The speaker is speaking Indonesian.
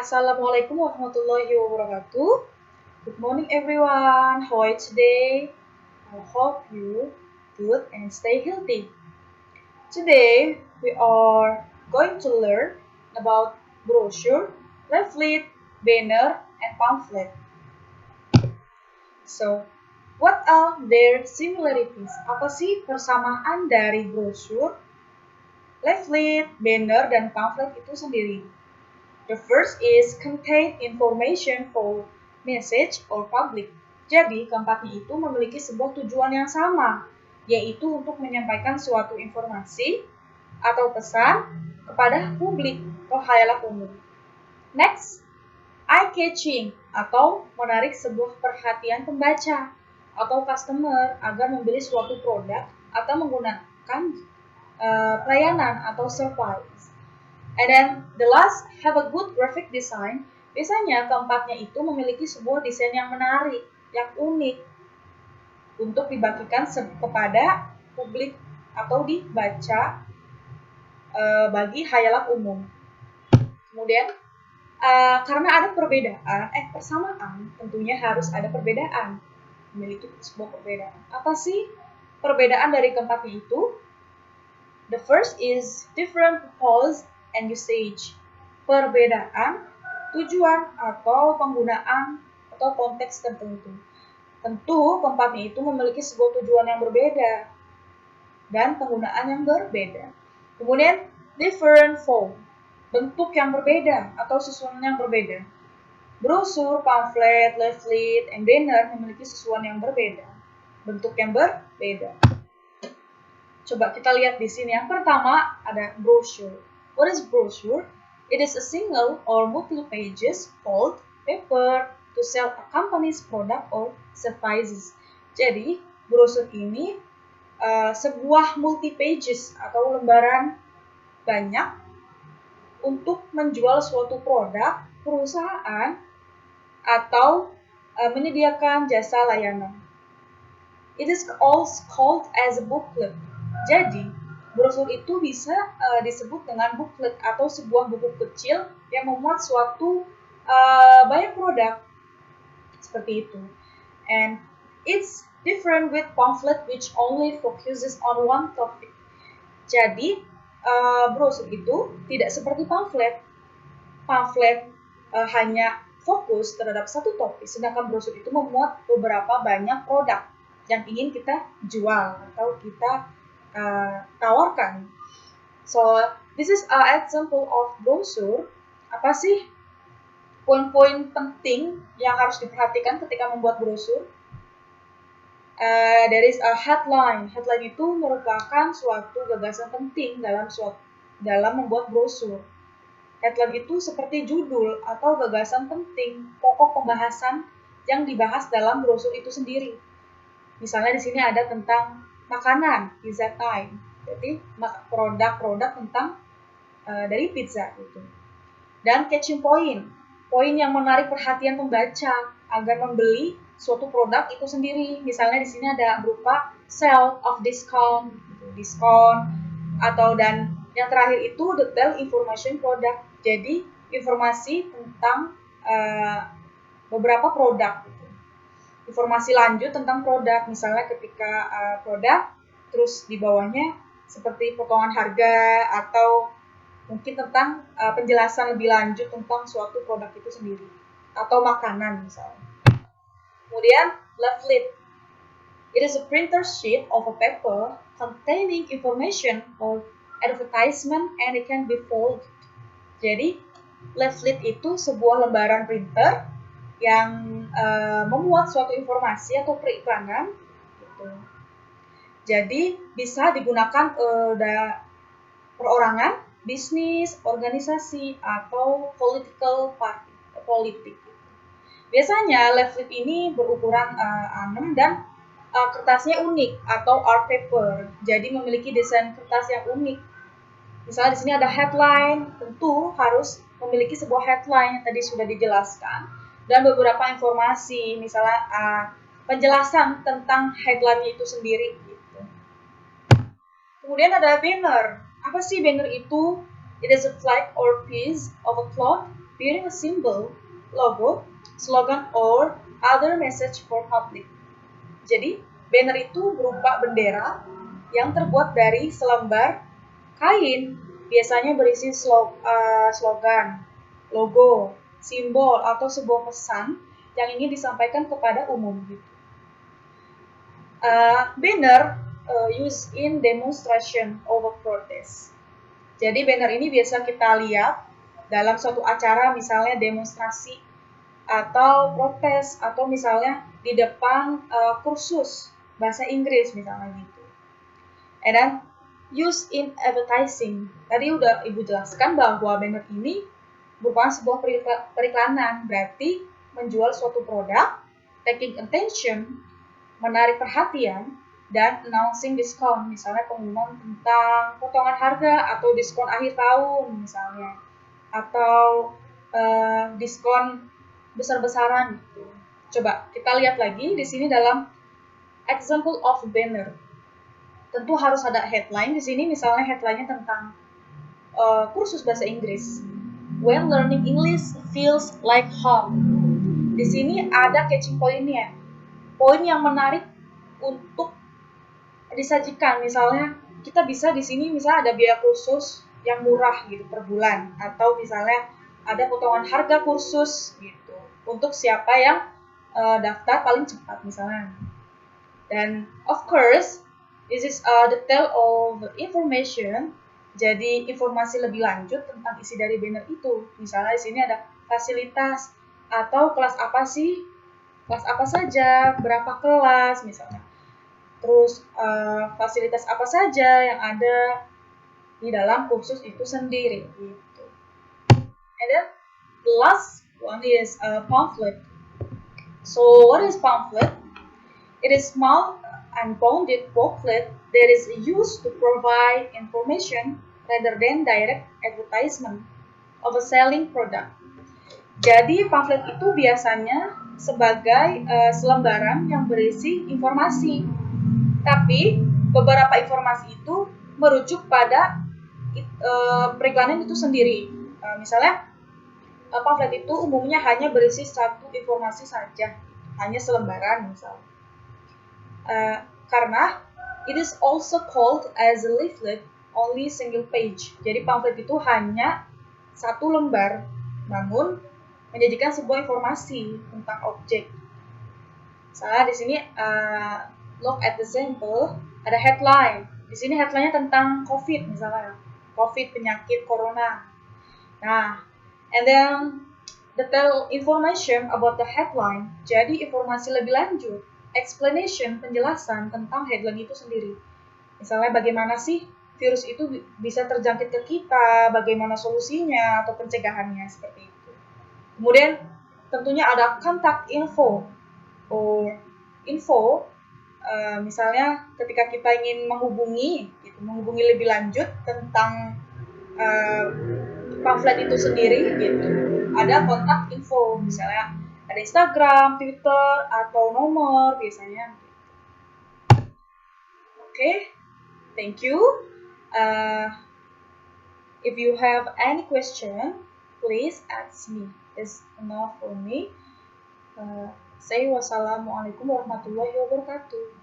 Assalamualaikum warahmatullahi wabarakatuh. Good morning everyone. How are you today? I hope you good and stay healthy. Today we are going to learn about brochure, leaflet, banner, and pamphlet. So, what are their similarities? Apa sih persamaan dari brosur, leaflet, banner, dan pamphlet itu sendiri? The first is contain information for message or public. Jadi, keempatnya itu memiliki sebuah tujuan yang sama, yaitu untuk menyampaikan suatu informasi atau pesan kepada publik atau khalayak umum. Next, eye-catching atau menarik sebuah perhatian pembaca atau customer agar membeli suatu produk atau menggunakan pelayanan atau service. And then the last, have a good graphic design. Biasanya keempatnya itu memiliki sebuah desain yang menarik, yang unik untuk dibagikan kepada publik atau dibaca bagi khalayak umum. Kemudian karena ada persamaan, tentunya harus ada perbedaan, memiliki sebuah perbedaan. Apa sih perbedaan dari keempatnya itu? The first is different purpose and usage. Perbedaan tujuan atau penggunaan atau konteks tertentu. Tentu keempatnya itu memiliki sebuah tujuan yang berbeda dan penggunaan yang berbeda. Kemudian different form, bentuk yang berbeda atau susunan yang berbeda. Brosur, pamflet, leaflet, and banner memiliki susunan yang berbeda, bentuk yang berbeda. Coba kita lihat di sini. Yang pertama ada brochure. What is brochure? It is a single or multiple pages fold paper to sell a company's product or services. Jadi, brosur ini sebuah multi pages atau lembaran banyak untuk menjual suatu produk, perusahaan, atau menyediakan jasa layanan. It is also called as a booklet. Jadi, brosur itu bisa disebut dengan booklet atau sebuah buku kecil yang memuat suatu banyak produk seperti itu. And it's different with pamphlet which only focuses on one topic. Jadi, brosur itu tidak seperti pamphlet. Pamphlet hanya fokus terhadap satu topik, sedangkan brosur itu memuat beberapa banyak produk yang ingin kita jual atau kita tawarkan. So, this is an example of brochure. Apa sih poin-poin penting yang harus diperhatikan ketika membuat brosur? There is a headline. Headline itu merupakan suatu gagasan penting dalam membuat brosur. Headline itu seperti judul atau gagasan penting, pokok pembahasan yang dibahas dalam brosur itu sendiri. Misalnya di sini ada tentang makanan, pizza time. Jadi produk-produk tentang dari pizza itu. Dan catching point, poin yang menarik perhatian pembaca agar membeli suatu produk itu sendiri. Misalnya di sini ada berupa sale of discount, diskon, atau dan yang terakhir itu detail information product. Jadi informasi tentang beberapa produk. Informasi lanjut tentang produk, misalnya ketika produk, terus di bawahnya seperti potongan harga atau mungkin tentang penjelasan lebih lanjut tentang suatu produk itu sendiri atau makanan misalnya. Kemudian leaflet, it is a printer sheet of a paper containing information or advertisement and it can be folded. Jadi leaflet itu sebuah lembaran printer yang memuat suatu informasi atau periklanan gitu. Jadi bisa digunakan perorangan, bisnis, organisasi, atau political party, politik. Biasanya leaflet ini berukuran A6 dan kertasnya unik atau art paper. Jadi memiliki desain kertas yang unik. Misalnya di sini ada headline, tentu harus memiliki sebuah headline yang tadi sudah dijelaskan. Dan beberapa informasi, misalnya penjelasan tentang headline itu sendiri. Gitu. Kemudian ada banner. Apa sih banner itu? It is a flag or piece of a cloth bearing a symbol, logo, slogan, or other message for public. Jadi, banner itu berupa bendera yang terbuat dari selembar kain, biasanya berisi slogan, logo, simbol, atau sebuah pesan yang ingin disampaikan kepada umum. Banner used in demonstration over protest. Jadi banner ini biasa kita lihat dalam suatu acara, misalnya demonstrasi atau protes, atau misalnya di depan kursus bahasa Inggris misalnya gitu. And then use in advertising. Tadi udah Ibu jelaskan bahwa banner ini merupakan sebuah periklanan, berarti menjual suatu produk, taking attention, menarik perhatian, dan announcing diskon, misalnya pengumuman tentang potongan harga atau diskon akhir tahun misalnya, atau diskon besar-besaran gitu. Coba kita lihat lagi di sini dalam example of banner. Tentu harus ada headline di sini, misalnya headline-nya tentang kursus bahasa Inggris. When learning English feels like home. Di sini ada catching point-nya. Poin yang menarik untuk disajikan, misalnya kita bisa di sini misalnya ada biaya kursus yang murah gitu per bulan, atau misalnya ada potongan harga kursus gitu untuk siapa yang daftar paling cepat misalnya. Dan of course this is a detail of information, jadi informasi lebih lanjut tentang isi dari banner itu. Misalnya di sini ada fasilitas atau kelas apa sih, kelas apa saja, berapa kelas misalnya. Terus fasilitas apa saja yang ada di dalam kursus itu sendiri gitu. And then the last one is pamphlet. So what is pamphlet? It is small and bounded booklet that is used to provide information rather than direct advertisement of a selling product. Jadi pamflet itu biasanya sebagai selembaran yang berisi informasi. Tapi beberapa informasi itu merujuk pada periklanan itu sendiri. Misalnya pamflet itu umumnya hanya berisi satu informasi saja, hanya selembaran misalnya. Karena it is also called as a leaflet, only single page. Jadi pamflet itu hanya satu lembar, namun menyajikan sebuah informasi tentang objek. Misalnya di sini look at the sample, ada headline. Di sini headline-nya tentang COVID misalnya, COVID, penyakit corona. Nah, and then detail information about the headline. Jadi informasi lebih lanjut, explanation, penjelasan tentang headline itu sendiri. Misalnya bagaimana sih virus itu bisa terjangkit ke kita, bagaimana solusinya atau pencegahannya, seperti itu. Kemudian tentunya ada contact info or info, misalnya ketika kita ingin menghubungi lebih lanjut tentang pamflet itu sendiri gitu. Ada kontak info, misalnya ada Instagram, Twitter, atau nomor biasanya. Okay, thank you. If you have any question, please ask me. It's enough for me. Say wassalamualaikum warahmatullahi wabarakatuh.